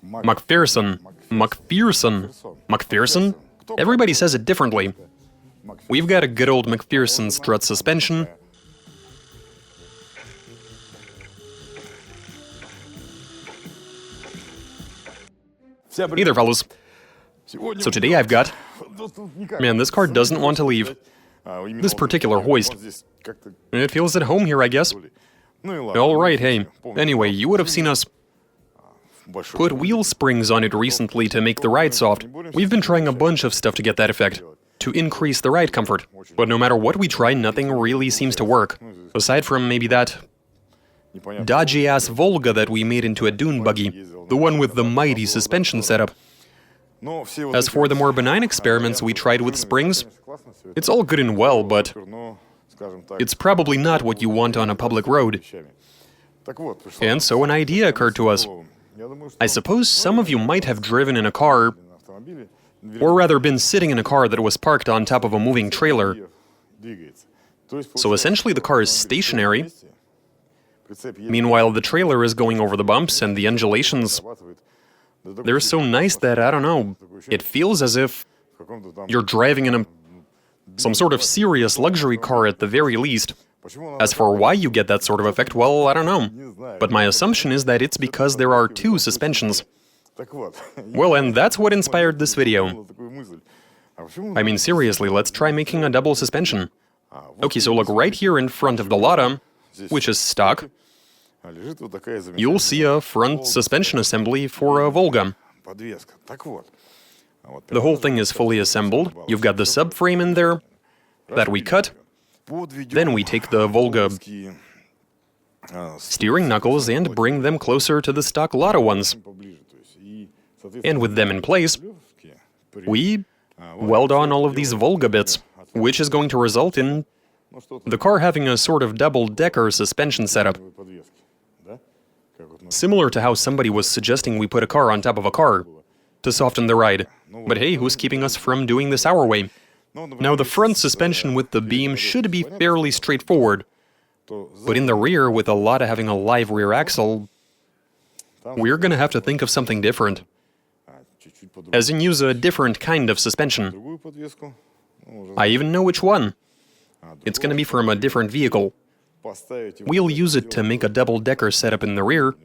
McPherson. McPherson. McPherson? Everybody says it differently. We've got a good old McPherson strut suspension. Either fellas. So today I've got... Man, this car doesn't want to leave. This particular hoist. It feels at home here, I guess. Alright, hey. Anyway, you would have seen us put wheel springs on it recently to make the ride soft. We've been trying a bunch of stuff to get that effect, to increase the ride comfort. But no matter what we try, nothing really seems to work. Aside from maybe that dodgy-ass Volga that we made into a dune buggy, the one with the mighty suspension setup. As for the more benign experiments we tried with springs, it's all good and well, but it's probably not what you want on a public road. And so an idea occurred to us. I suppose some of you might have driven in a car, or rather been sitting in a car that was parked on top of a moving trailer. So essentially the car is stationary. Meanwhile, the trailer is going over the bumps and the undulations. They're so nice that, I don't know, it feels as if you're driving in some sort of serious luxury car at the very least. As for why you get that sort of effect, well, I don't know. But my assumption is that it's because there are two suspensions. Well, and that's what inspired this video. I mean, seriously, let's try making a double suspension. Okay, so look, right here in front of the Lada, which is stock, you'll see a front suspension assembly for a Volga. The whole thing is fully assembled. You've got the subframe in there that we cut. Then we take the Volga steering knuckles and bring them closer to the stock Lada ones. And with them in place, we weld on all of these Volga bits, which is going to result in the car having a sort of double-decker suspension setup. Similar to how somebody was suggesting we put a car on top of a car to soften the ride. But hey, who's keeping us from doing this our way? Now, the front suspension with the beam should be fairly straightforward. But in the rear, with a Lada having a live rear axle, we're gonna have to think of something different. As in use a different kind of suspension. I even know which one. It's gonna be from a different vehicle. We'll use it to make a double-decker setup in the rear,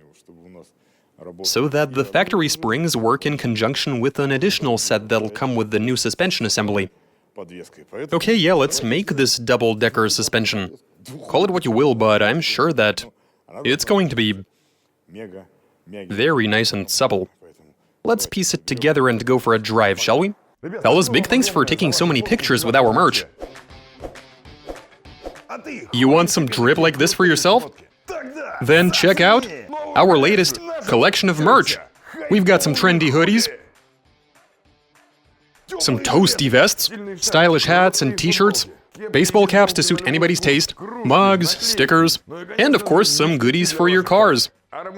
so that the factory springs work in conjunction with an additional set that'll come with the new suspension assembly. Okay, yeah, let's make this double-decker suspension. Call it what you will, but I'm sure that it's going to be very nice and supple. Let's piece it together and go for a drive, shall we? Fellas, big thanks for taking so many pictures with our merch. You want some drip like this for yourself? Then check out our latest collection of merch. We've got some trendy hoodies, some toasty vests, stylish hats and t-shirts, baseball caps to suit anybody's taste, mugs, stickers, and of course some goodies for your cars.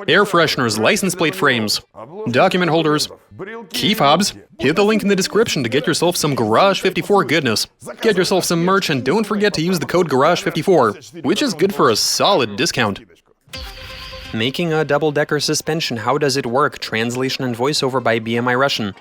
Air fresheners, license plate frames, document holders, key fobs. Hit the link in the description to get yourself some Garage 54 goodness. Get yourself some merch and don't forget to use the code Garage54, which is good for a solid discount. Making a double-decker suspension, how does it work? Translation and voiceover by BMI Russian.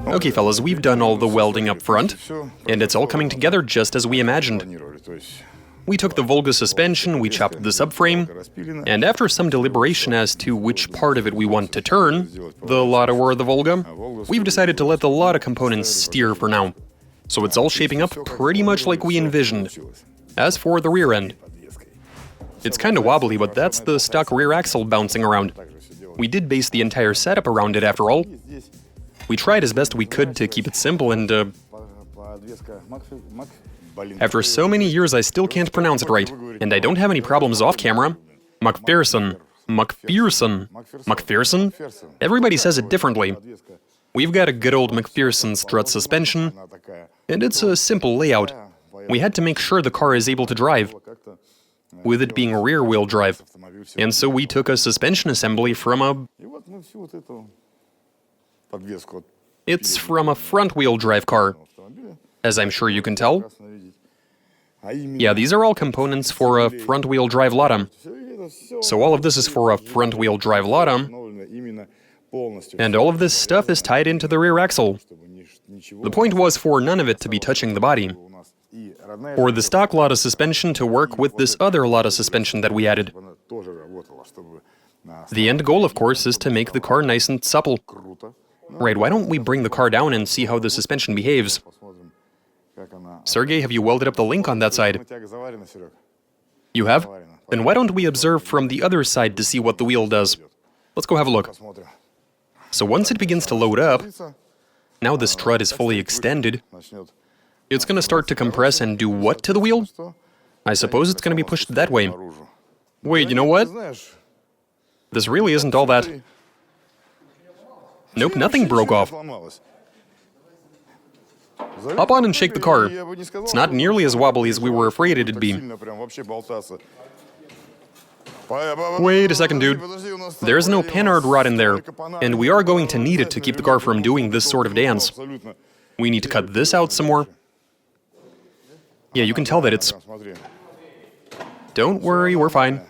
Okay, fellas, we've done all the welding up front, and it's all coming together just as we imagined. We took the Volga suspension, we chopped the subframe, and after some deliberation as to which part of it we want to turn, the Lada or the Volga, we've decided to let the Lada components steer for now. So it's all shaping up pretty much like we envisioned. As for the rear end, it's kinda wobbly, but that's the stock rear axle bouncing around. We did base the entire setup around it after all. We tried as best we could to keep it simple and after so many years, I still can't pronounce it right, and I don't have any problems off camera. McPherson. Everybody says it differently. We've got a good old McPherson strut suspension, and it's a simple layout. We had to make sure the car is able to drive, with it being rear-wheel drive. And so we took a suspension assembly from a... It's from a front-wheel drive car, as I'm sure you can tell. Yeah, these are all components for a front-wheel drive Lada. So all of this is for a front-wheel drive Lada, and all of this stuff is tied into the rear axle. The point was for none of it to be touching the body. For the stock Lada suspension to work with this other Lada suspension that we added. The end goal, of course, is to make the car nice and supple. Right, why don't we bring the car down and see how the suspension behaves? Sergey, have you welded up the link on that side? You have? Then why don't we observe from the other side to see what the wheel does? Let's go have a look. So once it begins to load up, now the strut is fully extended, it's going to start to compress and do what to the wheel? I suppose it's going to be pushed that way. Wait, you know what? This really isn't all that. Nope, nothing broke off. Hop on and shake the car. It's not nearly as wobbly as we were afraid it'd be. Wait a second, dude. There's no panhard rod in there, and we are going to need it to keep the car from doing this sort of dance. We need to cut this out some more. Yeah, you can tell that it's... Don't worry, we're fine.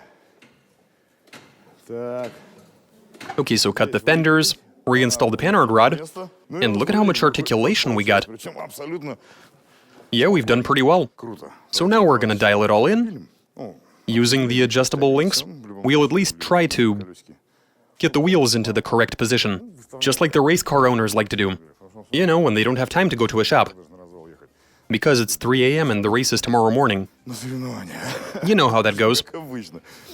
Okay, so cut the fenders, reinstall the panhard rod, and look at how much articulation we got. Yeah, we've done pretty well. So now we're gonna dial it all in. Using the adjustable links, we'll at least try to get the wheels into the correct position, just like the race car owners like to do. You know, when they don't have time to go to a shop. Because it's 3 a.m. and the race is tomorrow morning. You know how that goes.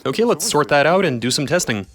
Okay, let's sort that out and do some testing.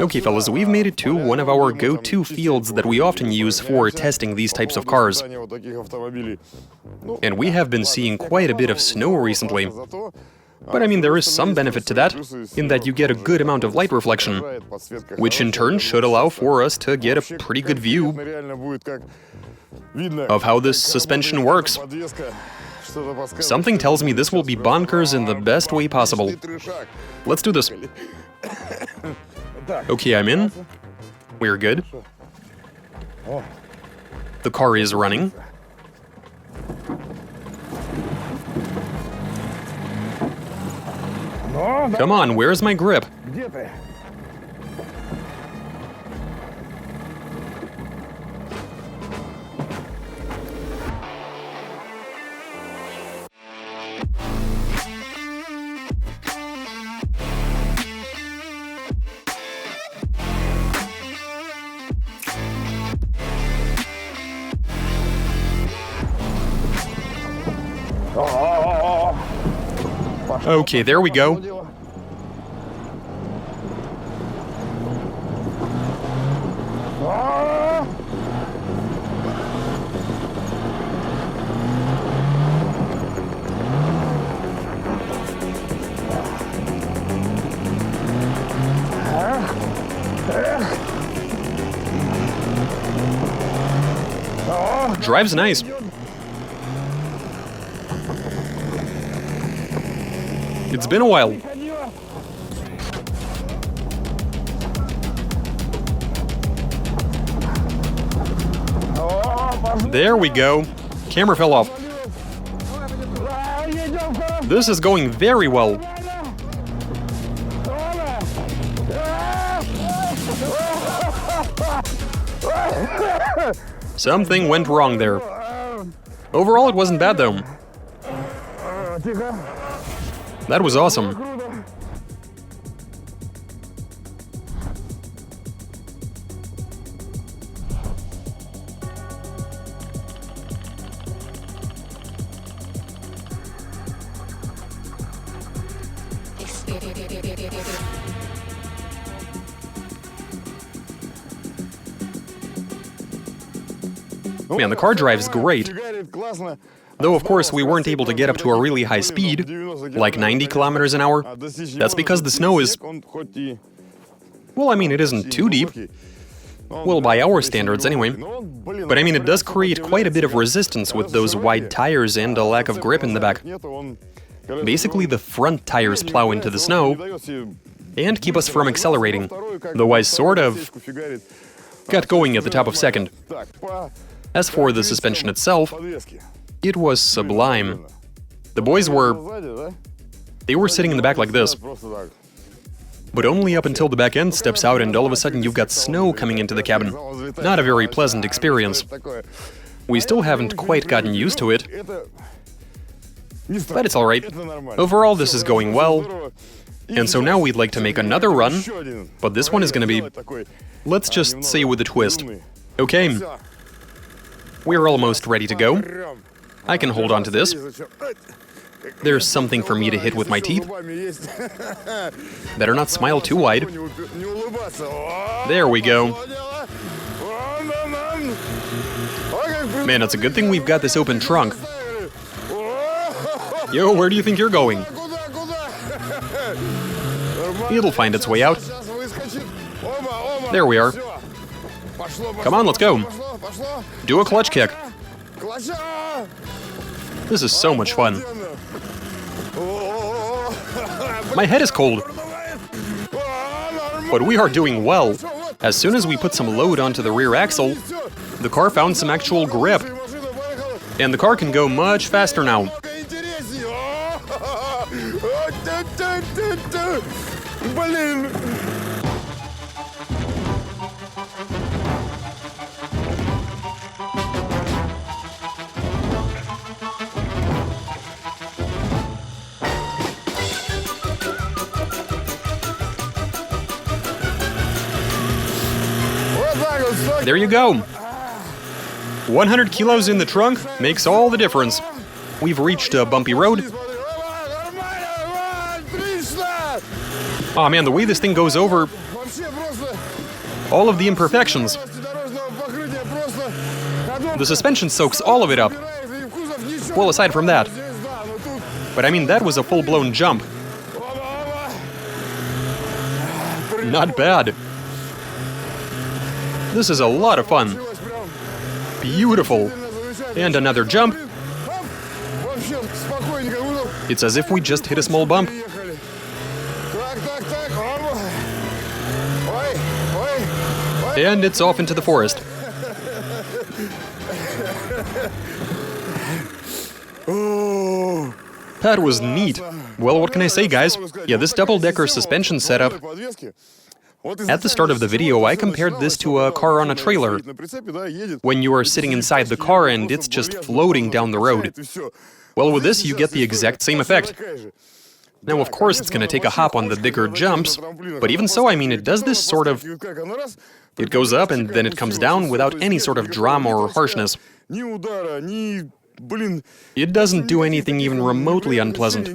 Okay, fellas, we've made it to one of our go-to fields that we often use for testing these types of cars. And we have been seeing quite a bit of snow recently. But I mean, there is some benefit to that, in that you get a good amount of light reflection, which in turn should allow for us to get a pretty good view of how this suspension works. Something tells me this will be bonkers in the best way possible. Let's do this. Okay, I'm in. We're good. The car is running. Come on, where's my grip? Okay, there we go. Drives nice. It's been a while. There we go. Camera fell off. This is going very well. Something went wrong there. Overall, it wasn't bad though. That was awesome. Man, the car drives great. Though, of course, we weren't able to get up to a really high speed, like 90 kilometers an hour. That's because the snow is... Well, I mean, it isn't too deep. Well, by our standards, anyway. But I mean, it does create quite a bit of resistance with those wide tires and a lack of grip in the back. Basically, the front tires plow into the snow and keep us from accelerating, though I sort of got going at the top of second. As for the suspension itself, it was sublime. The boys were... They were sitting in the back like this. But only up until the back end steps out and all of a sudden you've got snow coming into the cabin. Not a very pleasant experience. We still haven't quite gotten used to it. But it's alright. Overall, this is going well. And so now we'd like to make another run, but this one is gonna be... Let's just say with a twist. Okay. We're almost ready to go. I can hold on to this. There's something for me to hit with my teeth. Better not smile too wide. There we go. Man, it's a good thing we've got this open trunk. Yo, where do you think you're going? It'll find its way out. There we are. Come on, let's go. Do a clutch kick. This is so much fun. My head is cold. But we are doing well. As soon as we put some load onto the rear axle, the car found some actual grip. And the car can go much faster now. There you go. 100 kilos in the trunk makes all the difference. We've reached a bumpy road. Oh man, the way this thing goes over all of the imperfections. The suspension soaks all of it up. Well, aside from that. But I mean, that was a full-blown jump. Not bad. This is a lot of fun. Beautiful. And another jump. It's as if we just hit a small bump. And it's off into the forest. That was neat. Well, what can I say, guys? Yeah, this double-decker suspension setup... At the start of the video, I compared this to a car on a trailer, when you are sitting inside the car and it's just floating down the road. Well, with this, you get the exact same effect. Now, of course, it's going to take a hop on the bigger jumps, but even so, I mean, it does this sort of... It goes up and then it comes down without any sort of drama or harshness. It doesn't do anything even remotely unpleasant.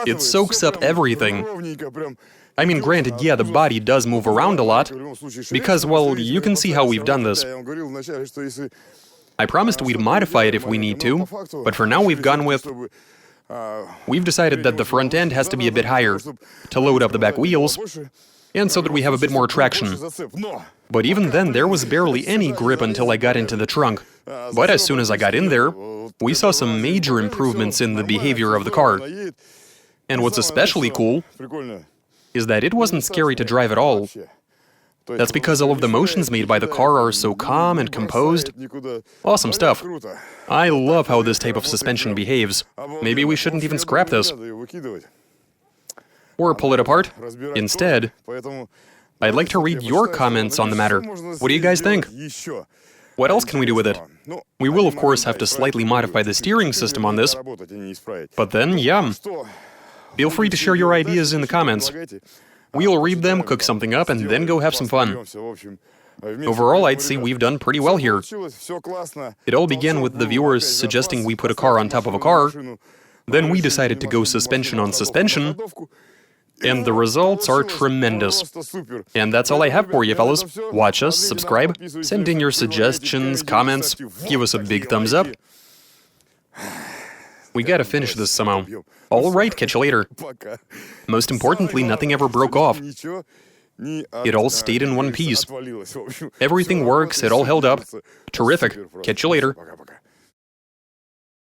It soaks up everything. I mean, granted, yeah, the body does move around a lot, because, well, you can see how we've done this. I promised we'd modify it if we need to, but for now we've gone with... We've decided that the front end has to be a bit higher, to load up the back wheels, and so that we have a bit more traction. But even then, there was barely any grip until I got into the trunk. But as soon as I got in there, we saw some major improvements in the behavior of the car. And what's especially cool is that it wasn't scary to drive at all. That's because all of the motions made by the car are so calm and composed. Awesome stuff. I love how this type of suspension behaves. Maybe we shouldn't even scrap this. Or pull it apart. Instead, I'd like to read your comments on the matter. What do you guys think? What else can we do with it? We will, of course, have to slightly modify the steering system on this. But then, yeah. Feel free to share your ideas in the comments. We'll read them, cook something up, and then go have some fun. Overall, I'd say we've done pretty well here. It all began with the viewers suggesting we put a car on top of a car. Then we decided to go suspension on suspension. And the results are tremendous. And that's all I have for you, fellas. Watch us, subscribe, send in your suggestions, comments, give us a big thumbs up. We gotta finish this somehow. Alright, catch you later. Most importantly, nothing ever broke off. It all stayed in one piece. Everything works, it all held up. Terrific. Catch you later.